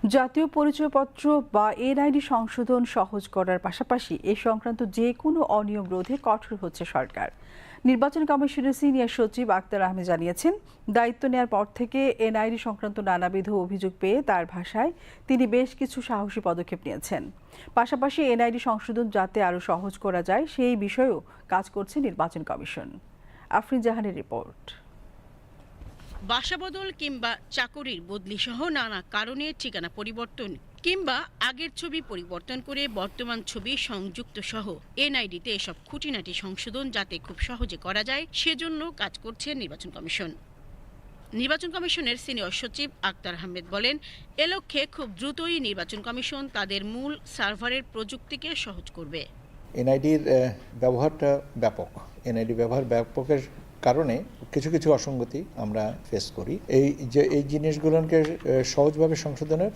জাতীয় পরিচয়পত্র বা এনআইডি সংশোধন সহজ করার পাশাপাশি এ সংক্রান্ত যে কোনো অনিয়ম রোধে কঠোর হচ্ছে সরকার। নির্বাচন কমিশনের সিনিয়র সচিব আক্তার আহমেদ জানিয়েছেন, দায়িত্ব নেয়ার পর থেকে এনআইডি সংক্রান্ত নানাবিধ অভিযোগ পেয়ে তার ভাষায় তিনি বেশ কিছু সাহসী পদক্ষেপ নিয়েছেন। পাশাপাশি এনআইডি সংশোধন যাতে আরও সহজ করা যায় সেই বিষয়েও কাজ করছে নির্বাচন কমিশন। আফরিন জাহানের রিপোর্ট। বাসা বদল কিংবা চাকরির বদলি সহ নানা কারণে ঠিকানা পরিবর্তন কিংবা আগের ছবি পরিবর্তন করে বর্তমান ছবি সংযুক্ত সহ এনআইডিতে এসব খুঁটিনাটি সংশোধন যাতে খুব সহজে করা যায় সেজন্য কাজ করছে নির্বাচন কমিশন। নির্বাচন কমিশনের সিনিয়র সচিব আক্তার আহমেদ বলেন, এ লক্ষ্যে খুব দ্রুতই নির্বাচন কমিশন তাদের মূল সার্ভারের প্রযুক্তিকে সহজ করবে। এনআইডির ব্যবহারটা ব্যাপক। এনআইডি ব্যবহার ব্যাপকের কারণে কিছু কিছু অসঙ্গতি আমরা ফেস করি। এই জিনিসগুলোকে সহজভাবে সংশোধনের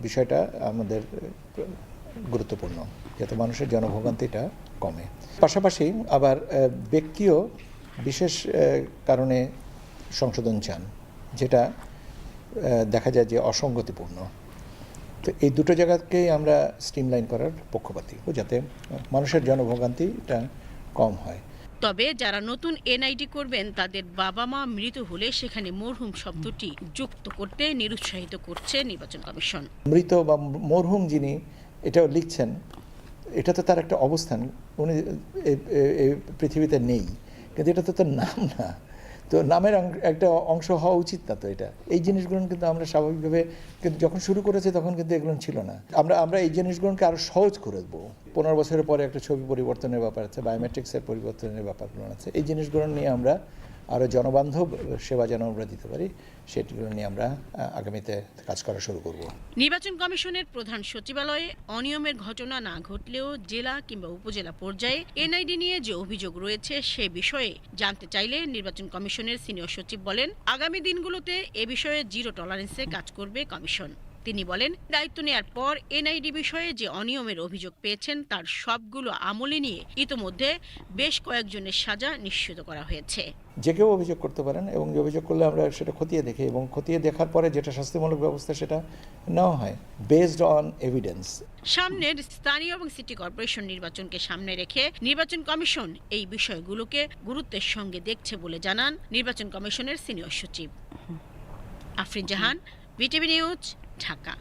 বিষয়টা আমাদের গুরুত্বপূর্ণ, যাতে মানুষের জনভোগান্তিটা কমে। পাশাপাশি আবার ব্যক্তিও বিশেষ কারণে সংশোধন চান, যেটা দেখা যায় যে অসঙ্গতিপূর্ণ। তো এই দুটো জায়গাকেই আমরা স্ট্রিমলাইন করার পক্ষপাতী, যাতে মানুষের জনভোগান্তিটা কম হয়। তবে যারা নতুন এনআইডি করবেন তাদের বাবা মা মৃত হলে সেখানে মরহুম শব্দটি যুক্ত করতে নিরুৎসাহিত করছে নির্বাচন কমিশন। মৃত বা মরহুম যিনি এটাও লিখছেন, এটা তো তার একটা অবস্থান, উনি পৃথিবীতে নেই, কিন্তু এটা তো তার নাম না, তো নামের একটা অংশ হওয়া উচিত না। তো এটা এই জিনিসগুলো কিন্তু আমরা স্বাভাবিকভাবে কিন্তু যখন শুরু করেছি তখন কিন্তু এগুলো ছিল না। আমরা এই জিনিসগুলোকে আরও সহজ করে দেবো। 15 বছরের পরে একটা ছবি পরিবর্তনের ব্যাপার আছে, বায়োমেট্রিক্সের পরিবর্তনের ব্যাপারগুলো আছে। এই জিনিসগুলো নিয়ে আমরা আরও জনবান্ধব সেবা যেন আমরা দিতে পারি, সেগুলো নিয়ে আমরা আগামীতে কাজ করা শুরু করব। নির্বাচন কমিশনের প্রধান সচিবালয়ে অনিয়মের ঘটনা না ঘটলেও জেলা কিংবা উপজেলা পর্যায়ে এনআইডি নিয়ে যে অভিযোগ রয়েছে সে বিষয়ে জানতে চাইলে নির্বাচন কমিশনের সিনিয়র সচিব বলেন, আগামী দিনগুলোতে এ বিষয়ে জিরো টলারেন্সে কাজ করবে কমিশন। তিনি বলেন, দায়িত্ব নেয়ার পর এনআইডি বিষয়ে যে অনিয়মের অভিযোগ পেয়েছেন তার সবগুলো আমলে নিয়ে ইতোমধ্যে বেশ কয়েকজনের সাজা নিশ্চিত করা হয়েছে। যে কেউ অভিযোগ করতে পারেন, এবং যে অভিযোগ করলে আমরা সেটা খতিয়ে দেখি, এবং খতিয়ে দেখার পরে যেটা শাস্তিমূলক ব্যবস্থা সেটা নেওয়া হয় বেসড অন এভিডেন্স। সামনের স্থানীয় এবং সিটি কর্পোরেশন নির্বাচনকে সামনে রেখে নির্বাচন কমিশন এই বিষয়গুলোকে গুরুত্বের সঙ্গে দেখছে বলে জানান নির্বাচন কমিশনের সিনিয়র সচিব। আফরিন জাহান, বিটিভি নিউজ, ঢাকা।